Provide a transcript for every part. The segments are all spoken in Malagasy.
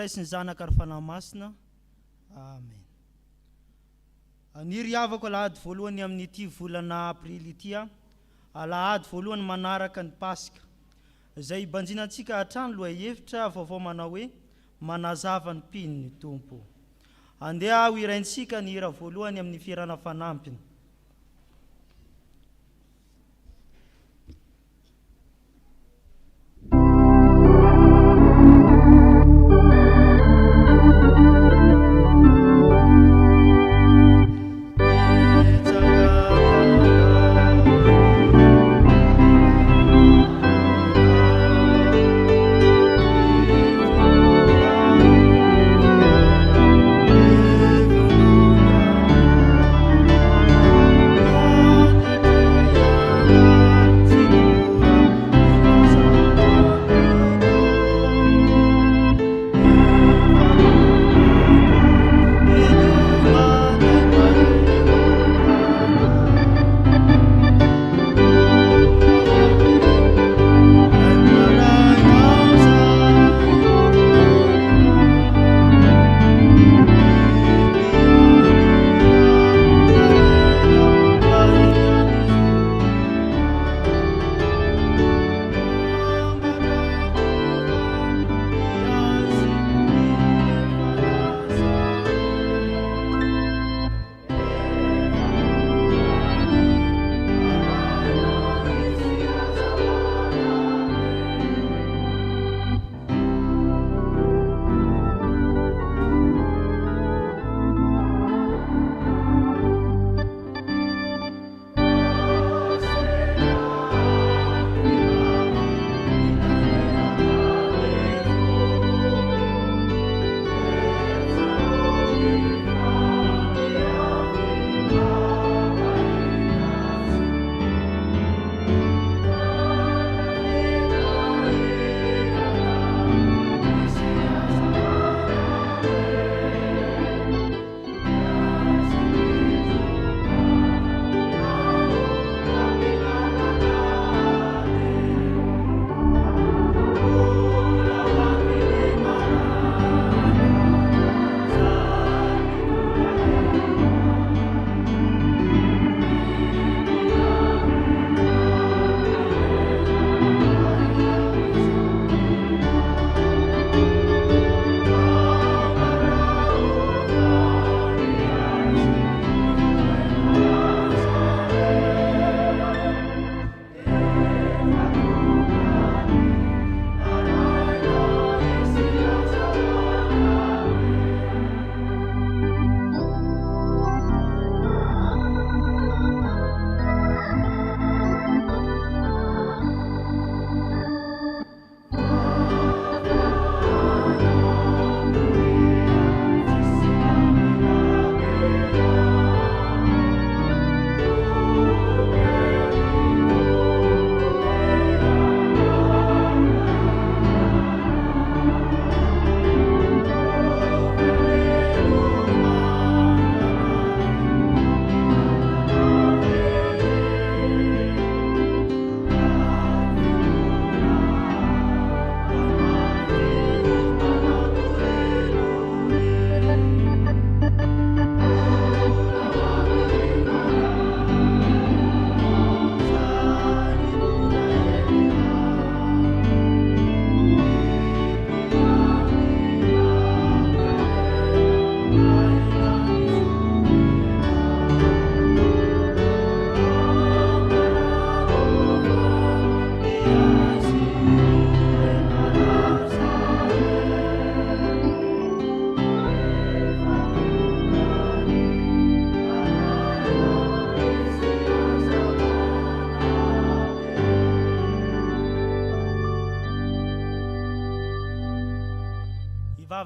Sy ny zanaka ary fanahy masina. Amen. Niriavako alahady voalohany amin'ity volana aprily ity, alahady voalohany manaraka ny Pasika, izay ibanjinantsika hatrany loha hevitra vaovao manao hoe manazava ny mpin'ny Tompo. Andeha ho iraintsika ny hira voalohany amin'ny fiarana fanampiny.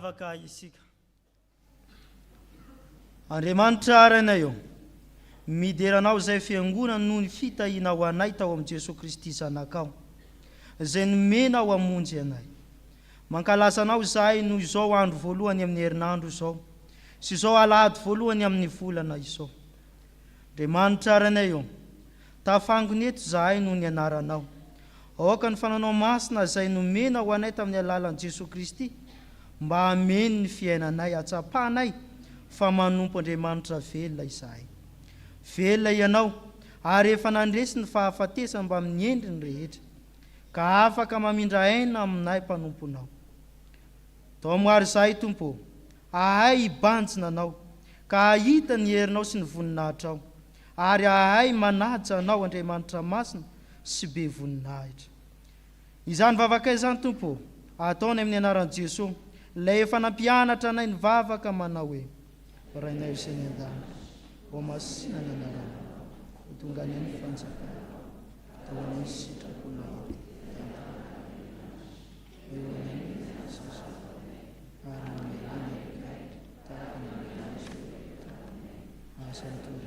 Miavaka isika. Andriamanitra arainay eo, mideranao izay fiangonana noho ny fitahinao anay tao amin'i Jesosy Kristy zanakao, izay nomenao hamonjy anay. Mankalazanao izahay noho izao andro voalohany amin'ny herinandro izao, sy izao alahady voalohany amin'ny volana izao. Andriamanitra arainay eo, tafangony eto izahay noho ny anaranao. Aoka ny fananao masina izay nomenao anay tamin'ny alalan'i Jesosy Kristy, mba hameny ny fiainanay, atsapanay fa manompo Andriamanitra velona izahay. Velona ianao, ary efa nandresy ny fahafatesana mba amin'ny endriny rehetra, ka afaka mamindra aina aminay mpanomponao. Tao amary izahay Tompo, ahay hibanjina anao, ka ahita ny herinao sy ny voninahitrao, ary ahay manaja anao Andriamanitra masina sy be voninahitra. Izany vavaka izany Tompo, ataony amin'ny anaran'i Jesosy, ilay efa nampianatra anay ny vavaka manao hoe: rainay izay ny an-dana, o masina ny anarana, ho tonga ny amin'ny fanjakana, tao amin'ny sitrapona hety, eo amin'ny sasa, ary ny melana tahaka ny melana asa ny tonga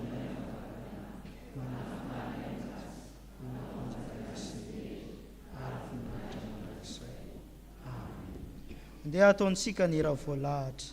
ndeha ataontsika ny raha voalahatra.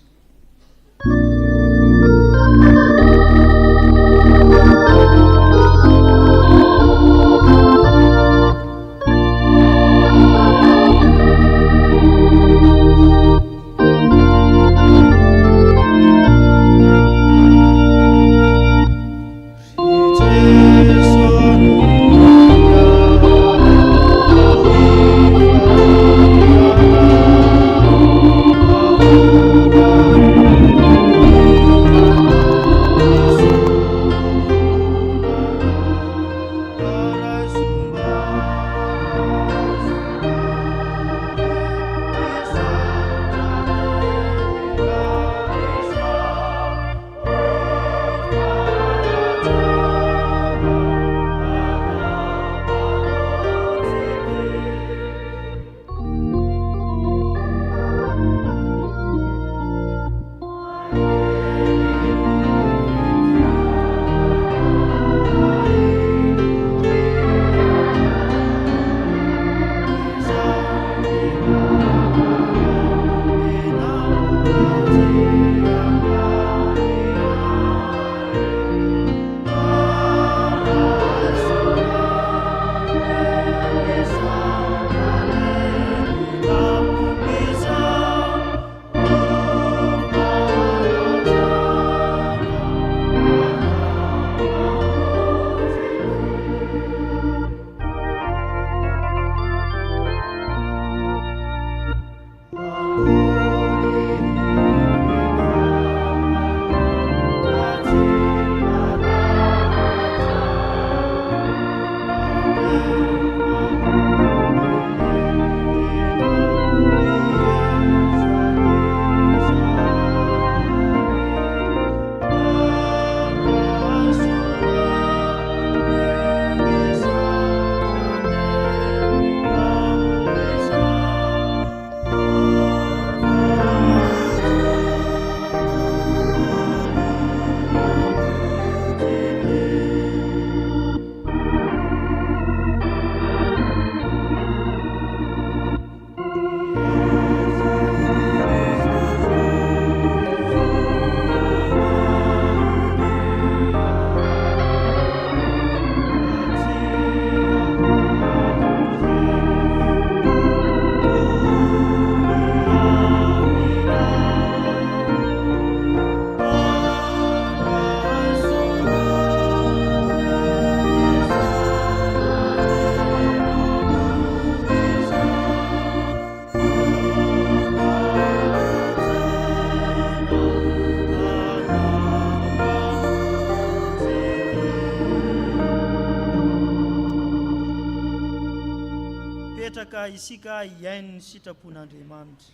Petraka isika iaino ny sitrapon'Andriamanitra.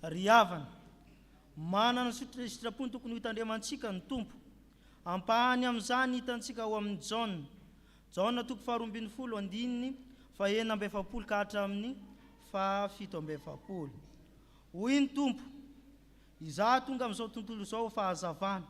Ry havana, manana ny sitrapony tokony hitandriamantsika ny Tompo. Ampahany amin'izany hitantsika ao amin'ny Jaona toko 2:20, fa enina amby efapolo ka hatramin'ny fa 7 amby efapolo. Hoy ny tompo, izaho tonga amin'izao tontolo izao fahazavana